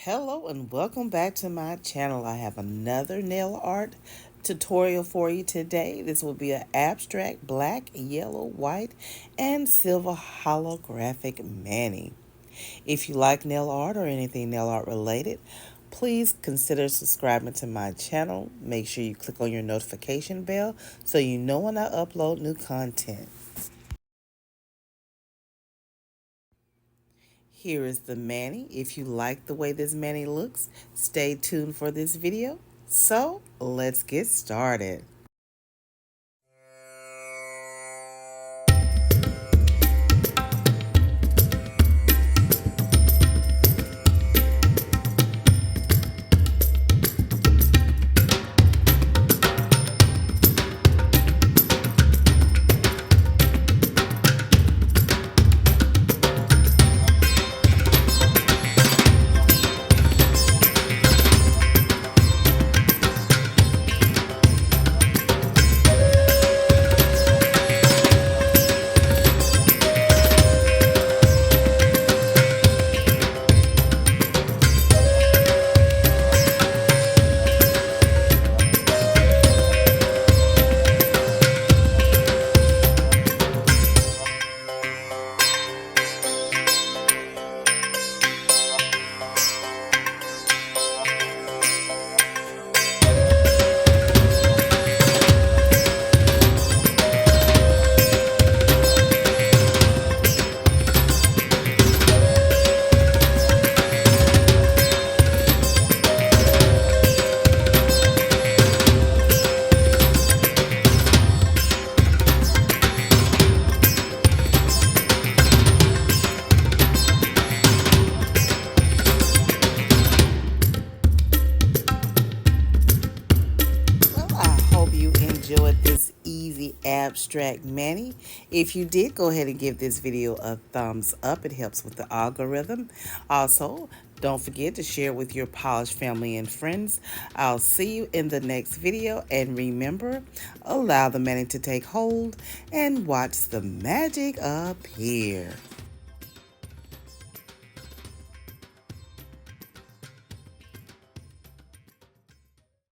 Hello and welcome back to my channel. I have another nail art tutorial for you today. This will be an abstract black, yellow, white, and silver holographic mani. If you like nail art or anything nail art related, please consider subscribing to my channel. Make sure you click on your notification bell so you know when I upload new content. Here is the mani. If you like the way this mani looks, stay tuned for this video. So let's get started. Enjoyed this easy abstract mani. If you did, go ahead and give this video a thumbs up. It helps with the algorithm. Also, don't forget to share with your polished family and friends. I'll see you in the next video, and remember, allow the mani to take hold and watch the magic appear.